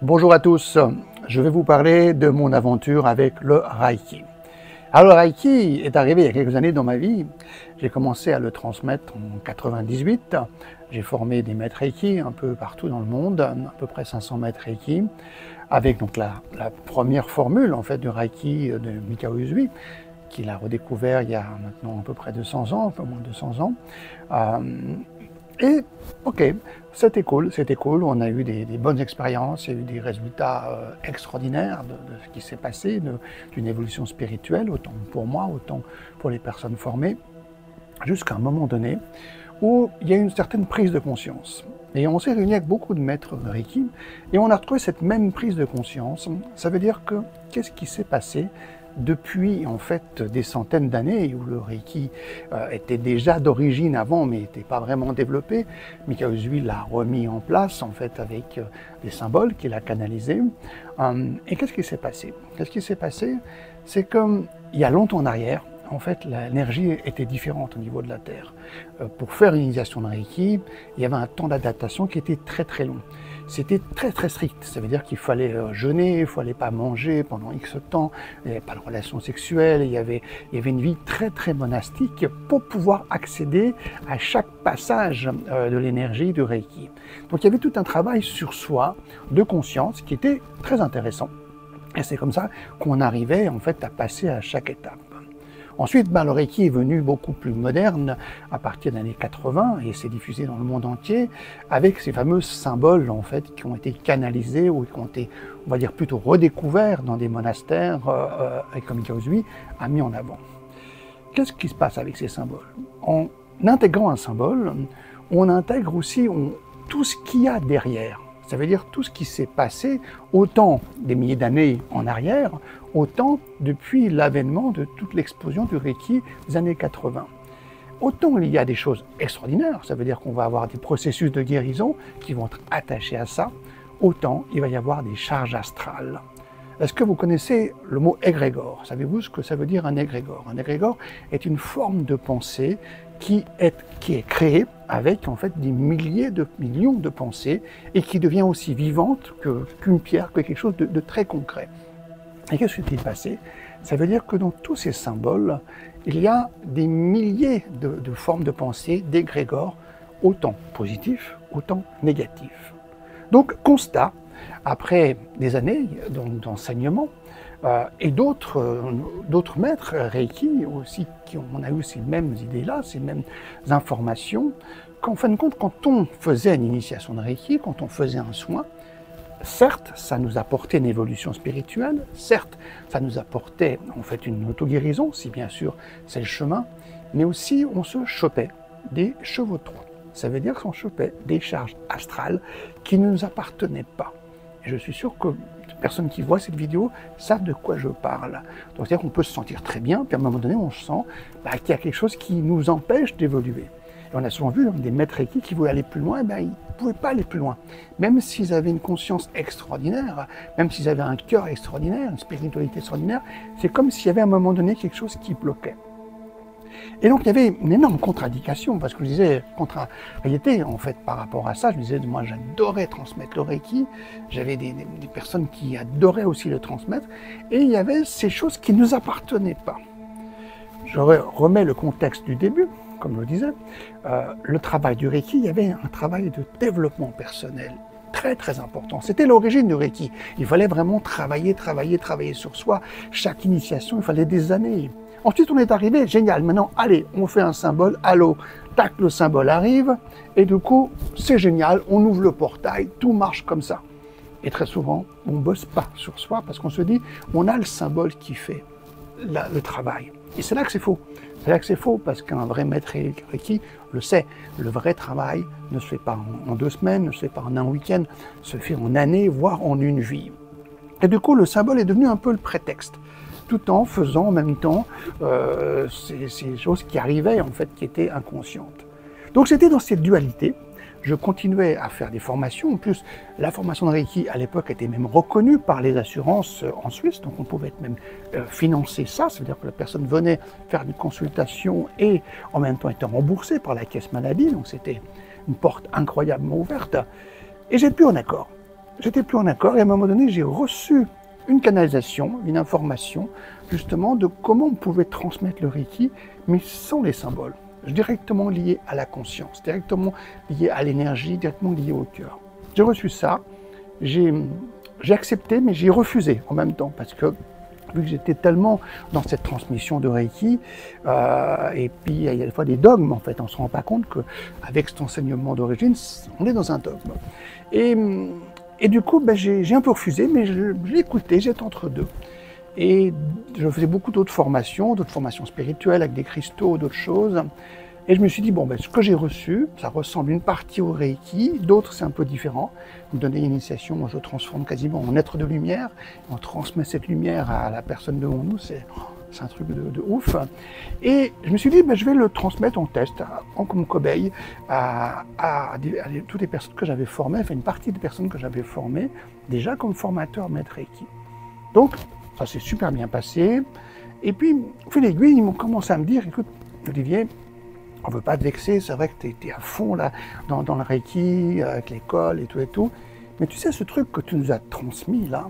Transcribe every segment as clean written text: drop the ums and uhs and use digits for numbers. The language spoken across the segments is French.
Bonjour à tous, je vais vous parler de mon aventure avec le Reiki. Alors le Reiki est arrivé il y a quelques années dans ma vie. J'ai commencé à le transmettre en 98. J'ai formé des maîtres Reiki un peu partout dans le monde, à peu près 500 maîtres Reiki, avec donc la première formule en fait du Reiki de Mikao Usui, qu'il a redécouvert il y a maintenant à peu près 200 ans, un peu moins de 200 ans. Et ok, c'était cool, on a eu des bonnes expériences, il y a eu des résultats extraordinaires de ce qui s'est passé, d'une évolution spirituelle, autant pour moi, autant pour les personnes formées, jusqu'à un moment donné où il y a eu une certaine prise de conscience. Et on s'est réunis avec beaucoup de maîtres Reiki, et on a retrouvé cette même prise de conscience. Ça veut dire que, qu'est-ce qui s'est passé depuis en fait des centaines d'années où le Reiki était déjà d'origine avant mais n'était pas vraiment développé. Mikao Usui l'a remis en place en fait avec des symboles qu'il a canalisés. Et qu'est-ce qui s'est passé? Qu'est-ce qui s'est passé? C'est qu'il y a longtemps en arrière, en fait, l'énergie était différente au niveau de la Terre. Pour faire l'initiation de Reiki, il y avait un temps d'adaptation qui était très très long. C'était très très strict, ça veut dire qu'il fallait jeûner, il ne fallait pas manger pendant X temps, il n'y avait pas de relations sexuelles, il y avait une vie très très monastique pour pouvoir accéder à chaque passage de l'énergie du Reiki. Donc il y avait tout un travail sur soi, de conscience, qui était très intéressant. Et c'est comme ça qu'on arrivait en fait à passer à chaque étape. Ensuite, le Reiki est venu beaucoup plus moderne à partir des années 80 et s'est diffusé dans le monde entier avec ces fameux symboles en fait qui ont été canalisés ou qui ont été, on va dire, plutôt redécouverts dans des monastères et comme Mikao Usui a mis en avant. Qu'est-ce qui se passe avec ces symboles? En intégrant un symbole, on intègre aussi tout ce qu'il y a derrière. Ça veut dire tout ce qui s'est passé, autant des milliers d'années en arrière, autant depuis l'avènement de toute l'explosion du Reiki des années 80. Autant il y a des choses extraordinaires, ça veut dire qu'on va avoir des processus de guérison qui vont être attachés à ça, autant il va y avoir des charges astrales. Est-ce que vous connaissez le mot égrégore? Savez-vous ce que ça veut dire un égrégore? Un égrégore est une forme de pensée qui est créée avec en fait des milliers de millions de pensées et qui devient aussi vivante qu'une pierre, que quelque chose de très concret. Et qu'est-ce qui s'est passé? Ça veut dire que dans tous ces symboles, il y a des milliers de formes de pensée, d'égrégores, autant positifs, autant négatifs. Donc, constat, après des années d'enseignement, et d'autres maîtres Reiki aussi, on a eu ces mêmes idées-là, ces mêmes informations, qu'en fin de compte, quand on faisait une initiation de Reiki, quand on faisait un soin, certes, ça nous apportait une évolution spirituelle, certes, ça nous apportait en fait une auto-guérison, si bien sûr c'est le chemin, mais aussi on se chopait des chevaux de Troie. Ça veut dire qu'on chopait des charges astrales qui ne nous appartenaient pas. Et je suis sûr que les personnes qui voient cette vidéo savent de quoi je parle. Donc c'est-à-dire qu'on peut se sentir très bien, puis à un moment donné on sent qu'il y a quelque chose qui nous empêche d'évoluer. Et on a souvent vu des maîtres Reiki qui voulaient aller plus loin, ils ne pouvaient pas aller plus loin. Même s'ils avaient une conscience extraordinaire, même s'ils avaient un cœur extraordinaire, une spiritualité extraordinaire, c'est comme s'il y avait à un moment donné quelque chose qui bloquait. Et donc il y avait une énorme contradiction, parce que je disais contrariété en fait par rapport à ça. Je disais, moi j'adorais transmettre le Reiki, j'avais des personnes qui adoraient aussi le transmettre, et il y avait ces choses qui ne nous appartenaient pas. Je remets le contexte du début, comme je le disais, le travail du Reiki, il y avait un travail de développement personnel très très important. C'était l'origine du Reiki. Il fallait vraiment travailler sur soi. Chaque initiation, il fallait des années. Ensuite, on est arrivé, génial, maintenant, allez, on fait un symbole, allô, tac, le symbole arrive, et du coup, c'est génial, on ouvre le portail, tout marche comme ça. Et très souvent, on ne bosse pas sur soi, parce qu'on se dit, on a le symbole qui fait le travail. Et c'est là que c'est faux. C'est là que c'est faux, parce qu'un vrai maître Reiki le sait. Le vrai travail ne se fait pas en 2 semaines, ne se fait pas en un week-end, se fait en années, voire en une vie. Et du coup, le symbole est devenu un peu le prétexte, tout en faisant en même temps ces choses qui arrivaient, en fait, qui étaient inconscientes. Donc c'était dans cette dualité. Je continuais à faire des formations. En plus, la formation de Reiki, à l'époque, était même reconnue par les assurances en Suisse, donc on pouvait même financer ça. Ça veut dire que la personne venait faire une consultation et en même temps était remboursée par la caisse maladie, donc c'était une porte incroyablement ouverte. Et j'ai plus en accord. j'étais plus en accord et à un moment donné, j'ai reçu une canalisation, une information, justement, de comment on pouvait transmettre le Reiki, mais sans les symboles. Directement lié à la conscience, directement lié à l'énergie, directement lié au cœur. J'ai reçu ça, j'ai accepté, mais j'ai refusé en même temps, parce que vu que j'étais tellement dans cette transmission de Reiki, et puis il y a des fois des dogmes, en fait, on ne se rend pas compte qu'avec cet enseignement d'origine, on est dans un dogme. Et du coup, ben, j'ai un peu refusé, mais je l'ai écouté, j'étais entre deux. Et je faisais beaucoup d'autres formations spirituelles avec des cristaux, d'autres choses. Et je me suis dit, bon, ben, ce que j'ai reçu, ça ressemble une partie au Reiki, d'autres c'est un peu différent. Vous me donnez l'initiation, moi je transforme quasiment en être de lumière, on transmet cette lumière à la personne devant nous, c'est un truc de ouf. Et je me suis dit, ben, je vais le transmettre en test, comme cobaye, à toutes les personnes que j'avais formées, enfin une partie des personnes que j'avais formées, déjà comme formateur maître Reiki. Donc, ça s'est super bien passé. Et puis, au fil d'aiguille, ils m'ont commencé à me dire, écoute, Olivier, on ne veut pas te vexer, c'est vrai que tu étais à fond là, dans le Reiki, avec l'école et tout. Mais tu sais, ce truc que tu nous as transmis là,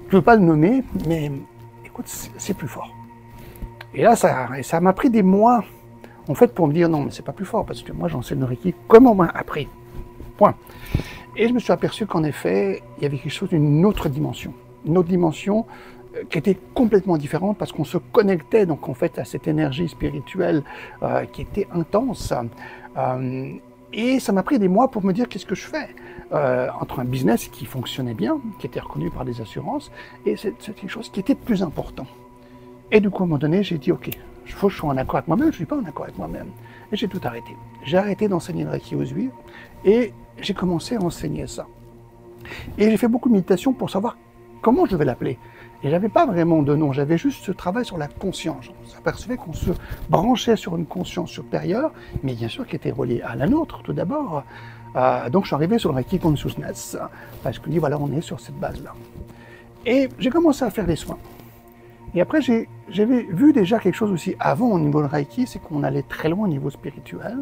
je ne veux pas le nommer, mais écoute, c'est plus fort. Et là, ça m'a pris des mois, en fait, pour me dire non, mais c'est pas plus fort, parce que moi, j'enseigne le Reiki comme on m'a appris. Point. Et je me suis aperçu qu'en effet, il y avait quelque chose d'une autre dimension. Une autre dimension qui était complètement différente parce qu'on se connectait donc en fait à cette énergie spirituelle qui était intense. Et ça m'a pris des mois pour me dire qu'est-ce que je fais entre un business qui fonctionnait bien, qui était reconnu par des assurances, et c'est quelque chose qui était plus important. Et du coup, à un moment donné, j'ai dit, ok, il faut que je sois en accord avec moi-même, je ne suis pas en accord avec moi-même. Et j'ai tout arrêté. J'ai arrêté d'enseigner le Reiki aux Juifs et j'ai commencé à enseigner ça. Et j'ai fait beaucoup de méditation pour savoir comment je vais l'appeler. Et j'avais pas vraiment de nom, j'avais juste ce travail sur la conscience. On s'apercevait qu'on se branchait sur une conscience supérieure, mais bien sûr qui était reliée à la nôtre tout d'abord. Donc je suis arrivé sur le Reiki Consciousness, parce que voilà, on est sur cette base-là. Et j'ai commencé à faire des soins. Et après, j'avais vu déjà quelque chose aussi avant au niveau de Reiki, c'est qu'on allait très loin au niveau spirituel.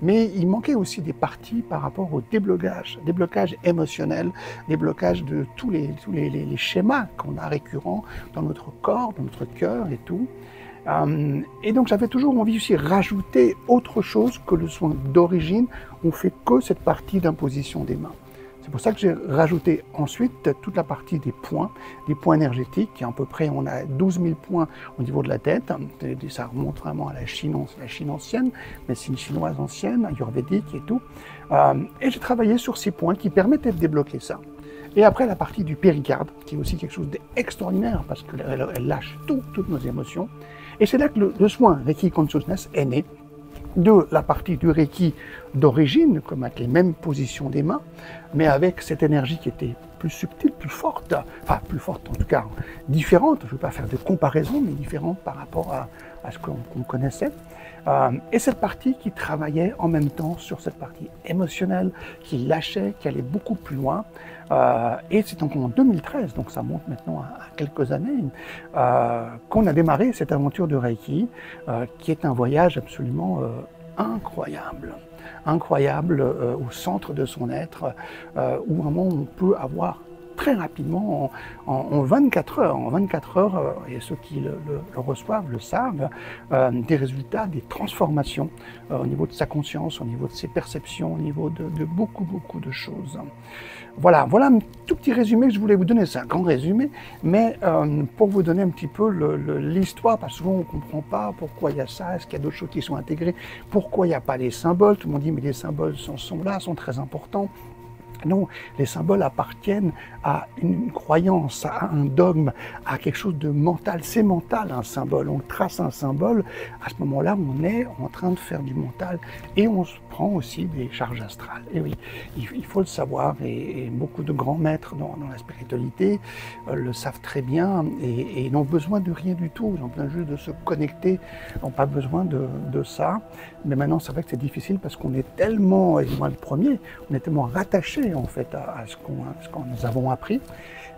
Mais il manquait aussi des parties par rapport au déblocage émotionnels, déblocage de tous les schémas qu'on a récurrents dans notre corps, dans notre cœur et tout. Et donc j'avais toujours envie aussi de rajouter autre chose que le soin d'origine. On fait que cette partie d'imposition des mains. C'est pour ça que j'ai rajouté ensuite toute la partie des points énergétiques. À peu près, on a 12 000 points au niveau de la tête. Ça remonte vraiment à la Chine ancienne, médecine chinoise ancienne, ayurvédique et tout. Et j'ai travaillé sur ces points qui permettaient de débloquer ça. Et après, la partie du péricarde, qui est aussi quelque chose d'extraordinaire parce qu'elle lâche toutes nos émotions. Et c'est là que le soin Reiki Consciousness est né. De la partie du Reiki d'origine, comme avec les mêmes positions des mains, mais avec cette énergie qui était plus subtile, plus forte, enfin plus forte en tout cas, différente, je ne veux pas faire de comparaison, mais différente par rapport à ce qu'on connaissait. Et cette partie qui travaillait en même temps sur cette partie émotionnelle, qui lâchait, qui allait beaucoup plus loin. Et c'est donc en 2013, donc ça monte maintenant à quelques années, qu'on a démarré cette aventure de Reiki, qui est un voyage absolument incroyable. Incroyable au centre de son être, où vraiment on peut avoir très rapidement, en 24 heures. En 24 heures, et ceux qui le reçoivent le savent, des résultats, des transformations au niveau de sa conscience, au niveau de ses perceptions, au niveau de beaucoup de choses. Voilà un tout petit résumé que je voulais vous donner. C'est un grand résumé, mais pour vous donner un petit peu l'histoire, parce que souvent on ne comprend pas pourquoi il y a ça, est-ce qu'il y a d'autres choses qui sont intégrées, pourquoi il n'y a pas les symboles. Tout le monde dit mais les symboles sont là, sont très importants. Non, les symboles appartiennent à une croyance, à un dogme, à quelque chose de mental. C'est mental un symbole. On trace un symbole, à ce moment-là, on est en train de faire du mental et on se prend aussi des charges astrales. Et oui, il faut le savoir et beaucoup de grands maîtres dans la spiritualité le savent très bien et n'ont besoin de rien du tout. Ils ont besoin juste de se connecter, ils n'ont pas besoin de ça. Mais maintenant, c'est vrai que c'est difficile parce qu'on est tellement, et moi le premier, on est tellement rattaché en fait à ce qu'on nous avons appris,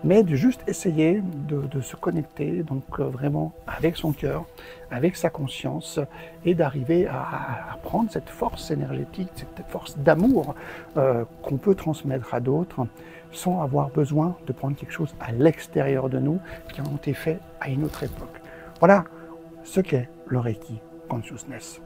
mais de juste essayer de se connecter donc vraiment avec son cœur, avec sa conscience et d'arriver à prendre cette force énergétique, cette force d'amour qu'on peut transmettre à d'autres sans avoir besoin de prendre quelque chose à l'extérieur de nous qui ont été faits à une autre époque. Voilà ce qu'est le Reiki Consciousness.